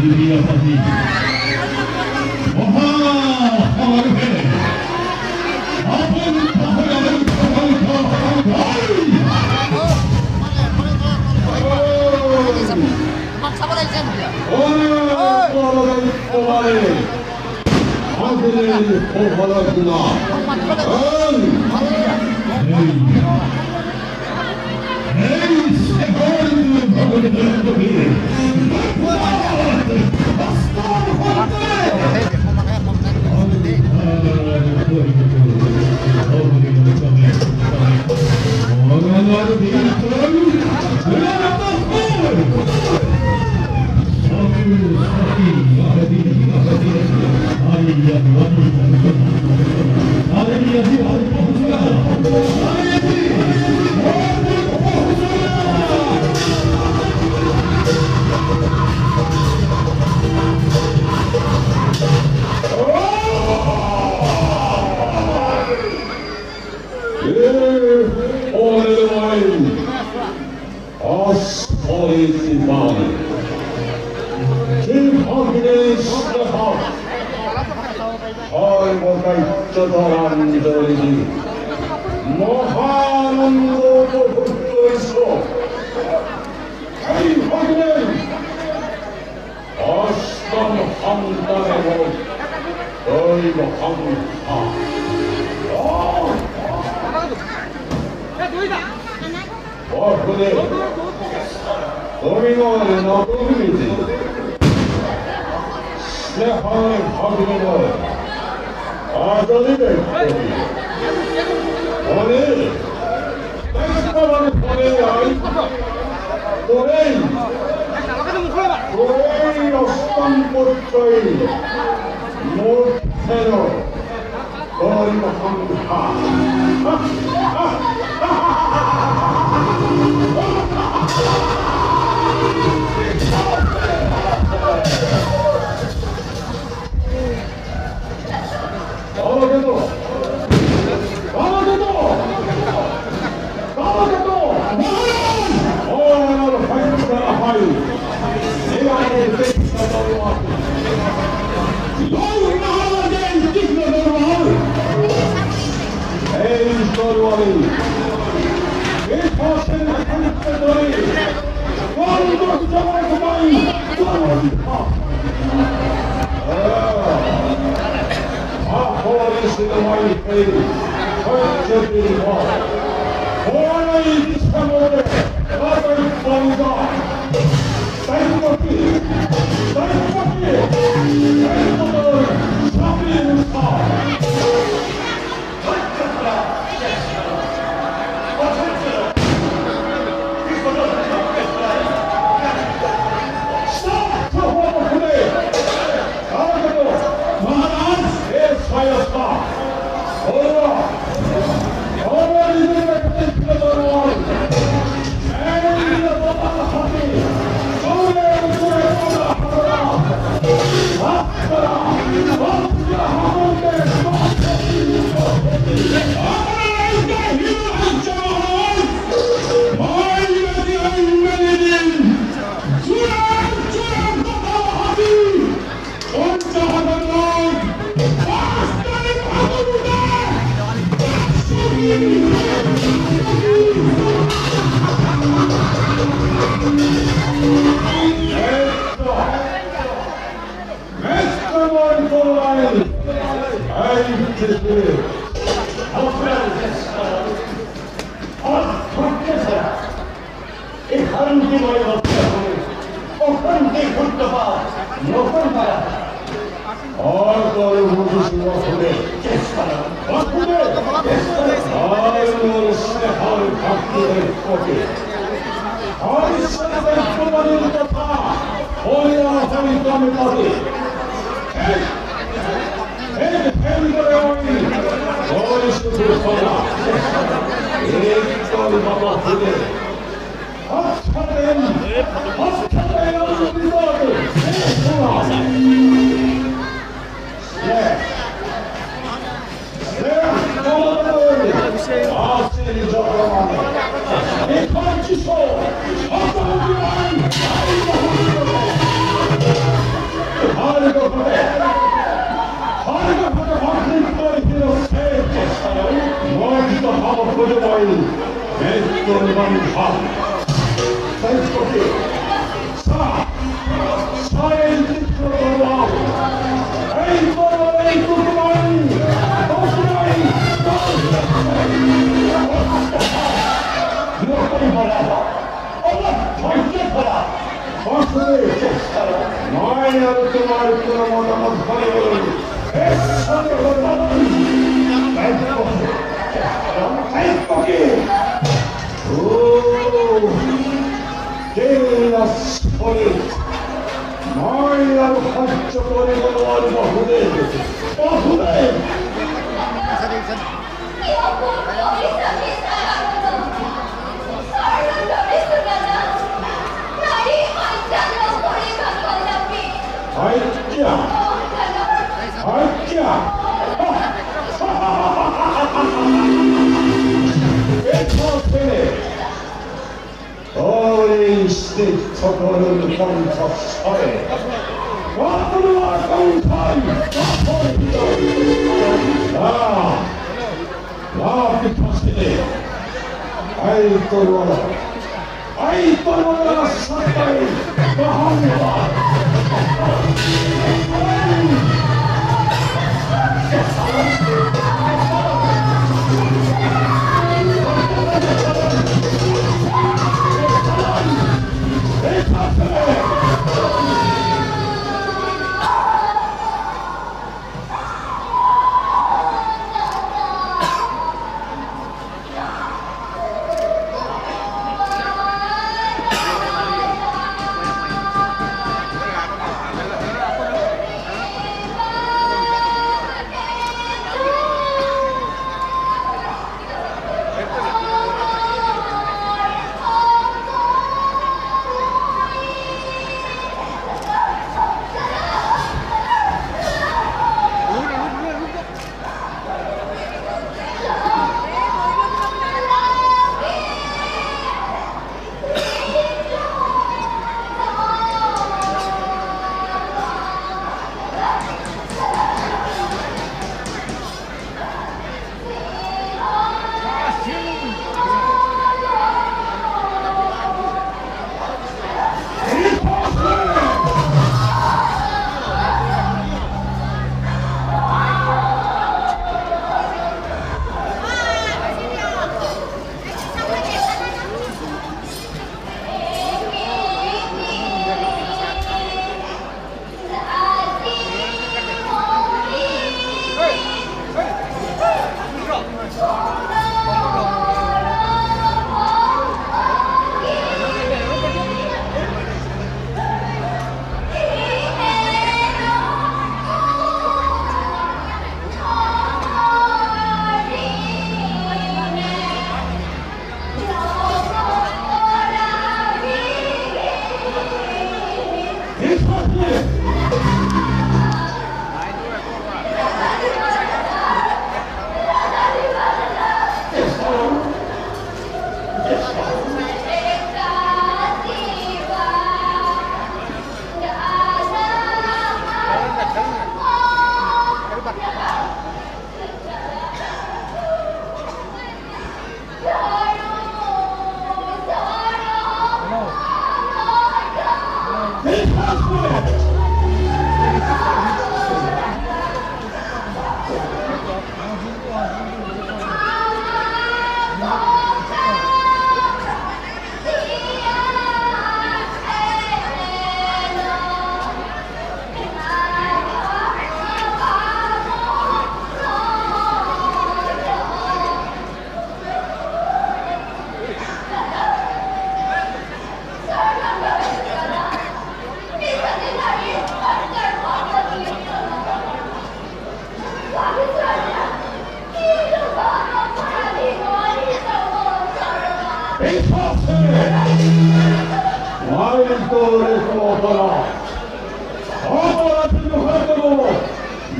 বিরিয়াপাতি মহা অর্ভে আপন পাহাড়ের মহানন্দ অষ্টম সন্তান তুমি নবমীতে স্নেহায় ভাবিব আদরিবে ফলে ফলে আই তোরেই অষ্টম পরিচয় মোট ফের তোর সংখ্যা হৃদয় মেঘমান ভাব তাই তোকে এই চিত্র এই কুকুরাই নয় আর তোমার কোনো মতামত ভালো নয় আর সাহায্য করে বলবার বাহুদেব বাহুদেব স্নিগ্ধ করুণ কণ্ঠস্বরে আপনার কণ্ঠাই এই তরুণ সরকারি মহানুভাব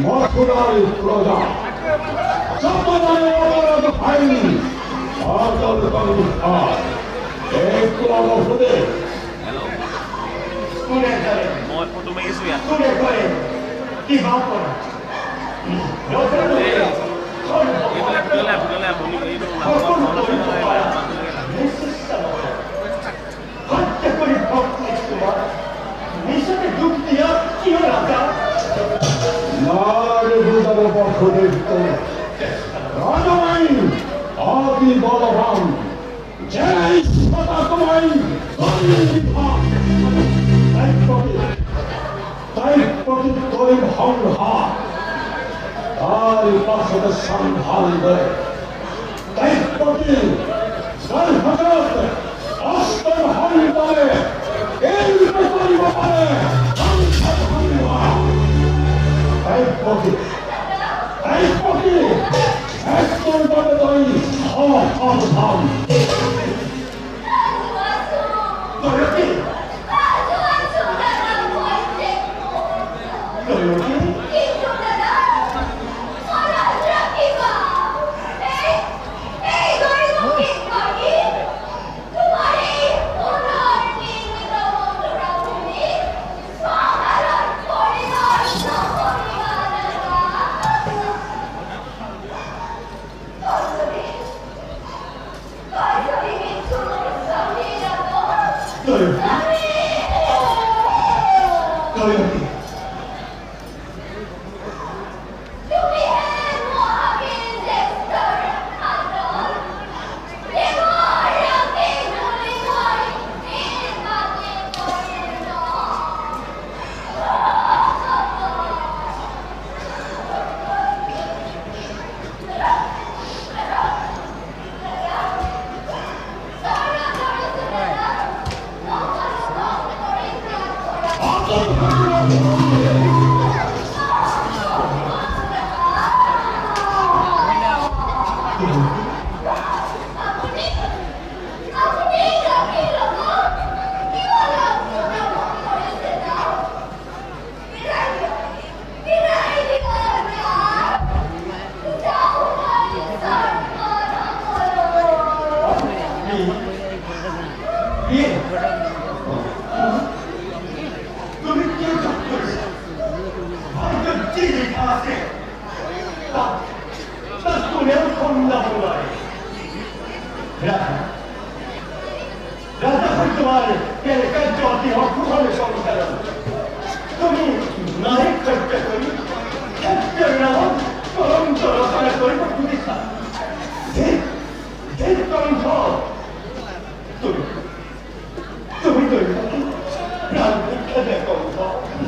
মথুরার প্রজা সম্মানের অপরাধ হয়নি আদল কংসার একটু অবহুদে মই ফটো মাৰিছো ইয়াত এইবিলাক তুমি বলবান যে সদা তোমায় তাই প্রকৃত তৈব সংঘা তার পাশে সম্ভাল দেয় তাই প্রতি সর্বজত অষ্টম হরিতলে এই করিব পারে তাই প্রতি একদম বলে তাই সাবধান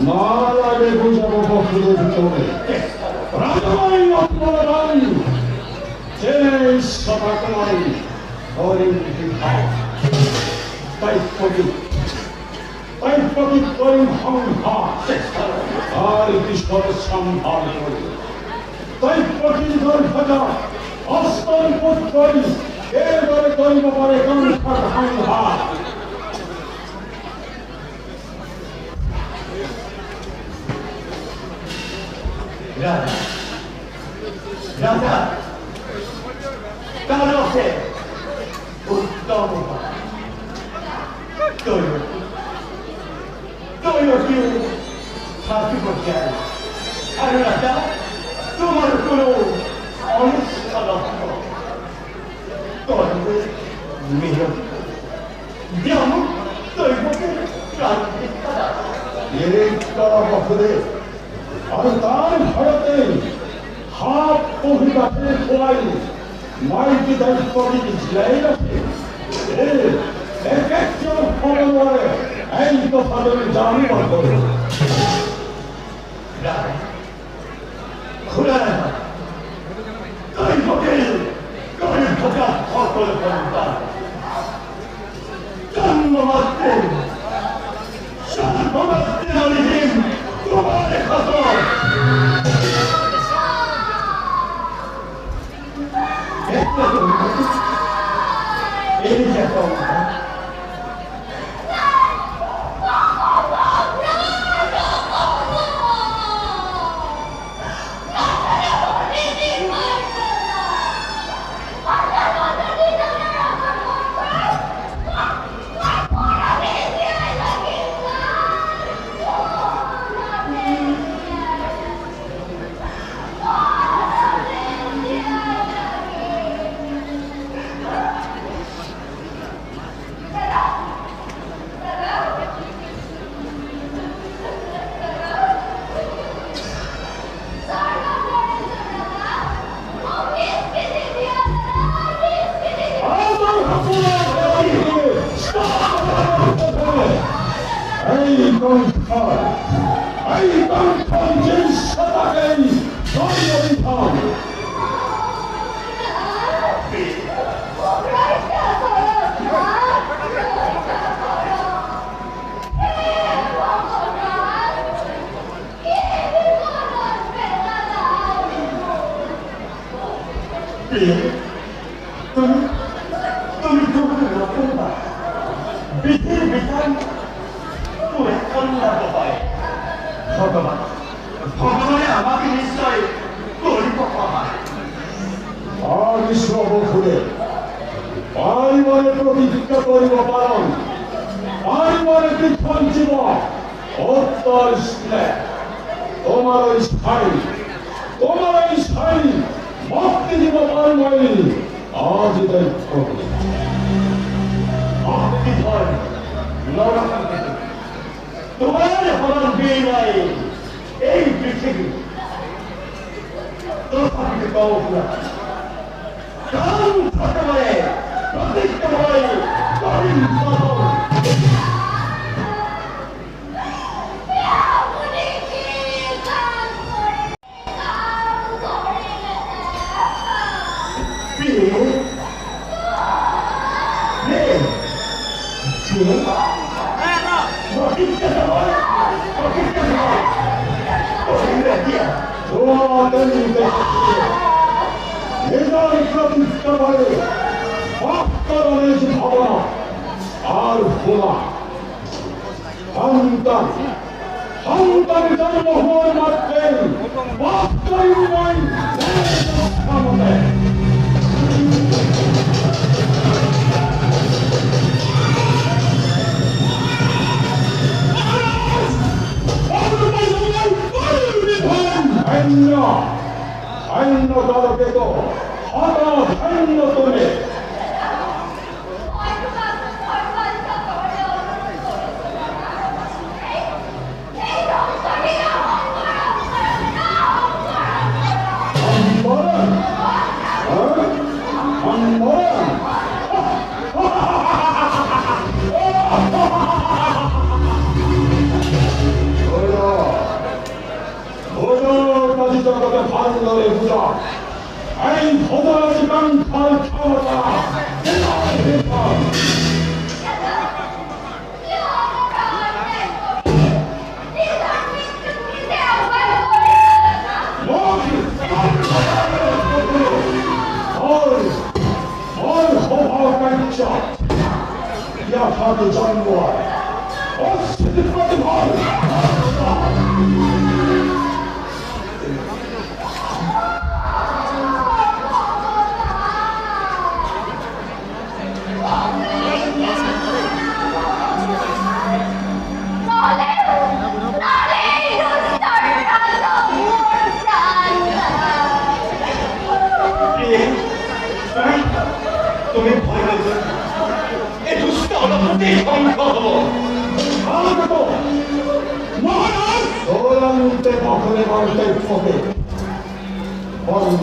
মালারে বুঝাবো বকুলের ভিতরে রাজমাই অপরাধ যে সভা তোমায় হরিণ তাই প্রকৃত হরিণ সংঘা আর বিশ্বর সম্ভাল করি তাই প্রকৃত ভজা অষ্টম পুত্রই এবারে করিব পারে কণ্ঠর সংঘা রাজা রাজা কারণে উত্তম তৈরি সাথী করছে আর রাজা তোমার কোনো অনিচ্ছা লক্ষ্য তৈরি মেহনত যেমন তৈরিকে প্রান্তিক বছরে আর তার ভারতে হাত অভিবাসের খোয়াই মাইকে দায়িত্ব ঝিলাই রাখে এক একজন ফলোয়ারে এই তো তাদের জানি করে খোলা তাই হোটেল তাই ঢোকা সকল সন্তান জন্মমাত্রে সর্বমাত্রে অলিহীন তোমার কত এই যে এই কণ্ঠল জিনিসটা তাকেই জন্ম দিতাম। তুমি বিধির বিধান তুমি কন্যা হয় ভগবান ভগবানে আমাকে নিশ্চয় করিব সহায়। অবিশ্ববখুরে পারিবারে প্রতিজ্ঞা করিব পালন পারিবারে পৃথক জীবন উত্তর স্নেহ তোমার ওই স্থায়ী ভক্তি জীব পারিবারে আজ দায়িত্ব ভক্তি ধর্ম তোমার হবার বিয়ে নাই এই পৃথিবী তথাপি কৌশলা কারণ থাকতে পারে প্রতিজ্ঞা হয় করিম পালন। আর ভোলা সন্তান জন্ম হওয়ার মাত্রে সৈন্য দলকে তো সৈন্য তোলে জগতে ভান্ডারে পূজা এই ভোজনের কাঙ্ক্ষার ক্ষমতা জন্ম অস্থিতি প্রতিভা তুমি ভয় পেয়েছো এই দুষ্ট অলপতি ধ্বংস হব মহারাজ দৌড়ান্তে কখনে মানুষে হবে মহারাজ